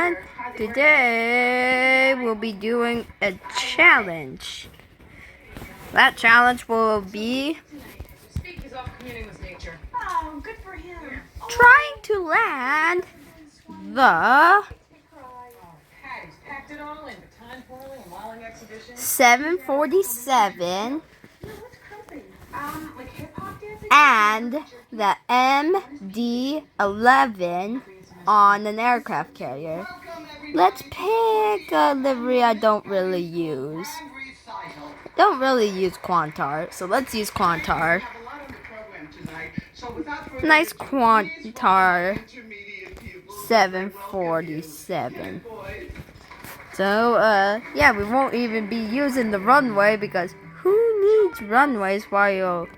everyone! Today we'll be doing a challenge. That challenge will be trying to land the 747 and the md-11 on an aircraft carrier. Let's pick a livery I don't really use. Don't really use Quantar, so let's use Quantar. Nice Quantar 747. So, yeah, we won't even be using the runway because who needs runways while you're...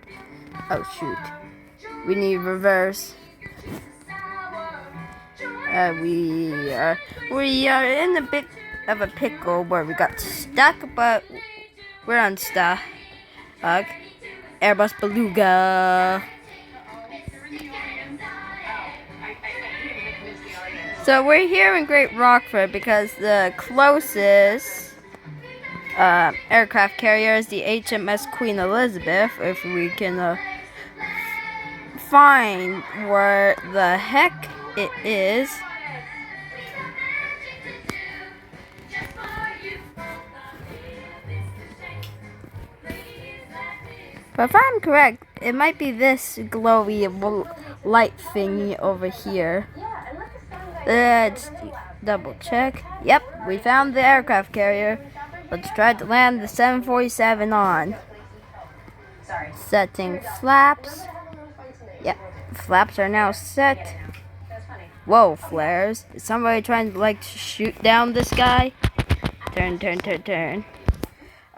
Oh, shoot. We need reverse. We are in a bit of a pickle where we got stuck, but we're unstuck. Airbus Beluga. So we're here in Great Rockford because the closest aircraft carrier is the HMS Queen Elizabeth. If we can find where the heck it is. But if I'm correct, it might be this glowy light thingy over here. Let's double check. Yep, we found the aircraft carrier. Let's try to land the 747 on. Setting flaps. Yep, flaps are now set. Whoa, flares. Is somebody trying to shoot down this guy? Turn.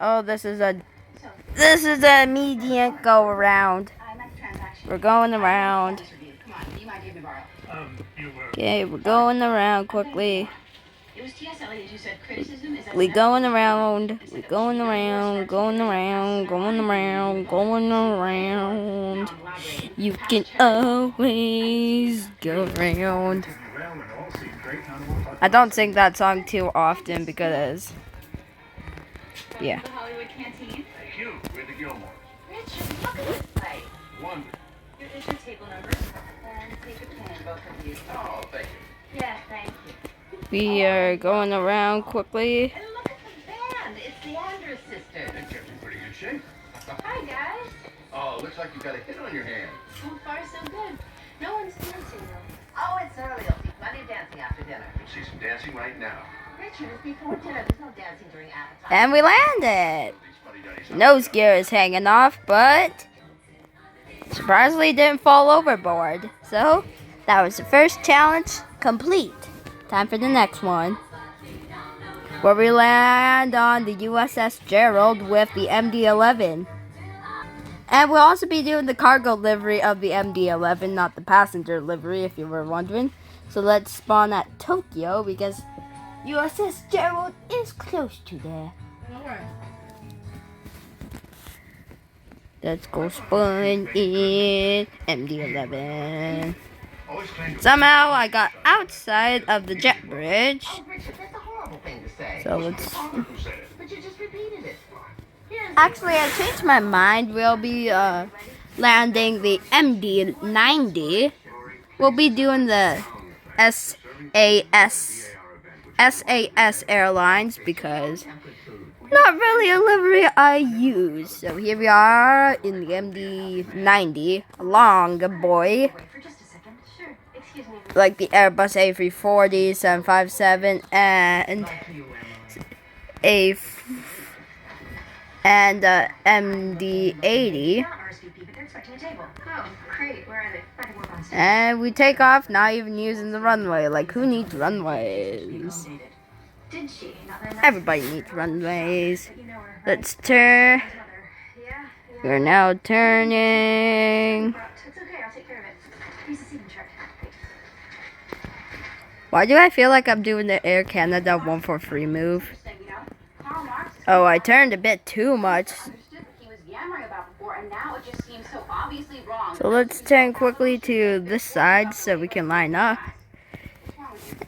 Oh, this is a immediate go around. We're going around. Okay, we're going around quickly. We're going around. You can always go around. I don't sing that song too often because, yeah. Here's your table number, and take a pen, both of you. Oh, thank you. Yeah, thank you. We are going around quickly. And look at the band. It's the Andrews sisters. They kept in pretty good shape. Hi, guys. Oh, looks like you got a hit on your hand. So far, so good. No one's dancing, though. Oh, it's early. You'll see plenty of dancing after dinner. You'll see some dancing right now. Richard, it's before dinner. There's no dancing during appetite. And we landed. Nose gear is hanging off, but surprisingly didn't fall overboard. So that was the first challenge complete. Time for the next one, where we land on the USS Gerald with the MD-11. And we'll also be doing the cargo livery of the MD-11, not the passenger livery, if you were wondering. So let's spawn at Tokyo because USS Gerald is close to there. Let's go spawn in MD-11. Somehow I got outside of the jet bridge. Oh, Richard, that's a horrible thing to say. So let's... But you just repeated it. Actually, I changed my mind. We'll be landing the md-90. We'll be doing the SAS Airlines because not really a livery I use. So here we are in the md-90, a long boy, like the Airbus A340, 757, and md-80. And we take off, not even using the runway. Like, who needs runways? Everybody needs runways. Let's turn. We're now turning. Why do I feel like I'm doing the Air Canada 143 move? Oh, I turned a bit too much. So let's turn quickly to this side so we can line up.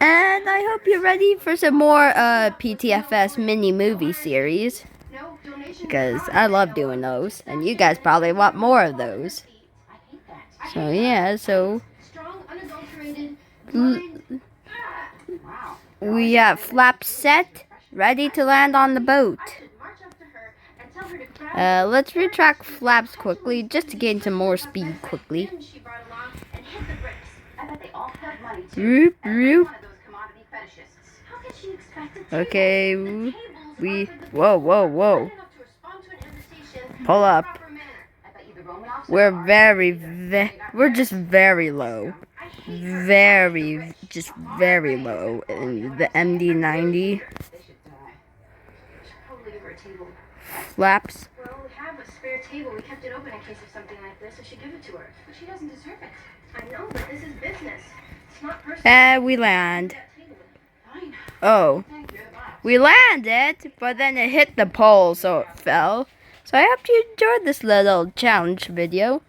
And I hope you're ready for some more PTFS mini movie series. Because I love doing those. And you guys probably want more of those. So yeah, so we have flaps set, ready to land on the boat. Let's retract flaps quickly, just to gain some more speed quickly. Roop, roop. Okay, whoa, whoa, whoa. Pull up. We're we're just very low. Very low in the md-90. Flaps. Well, we have a spare table. We kept it open in case of something like this. I should give it to her. But she doesn't deserve it. I know, but this is business. It's not personal. And we land. Oh. We landed, but then it hit the pole, so it fell. So I hope you enjoyed this little challenge video.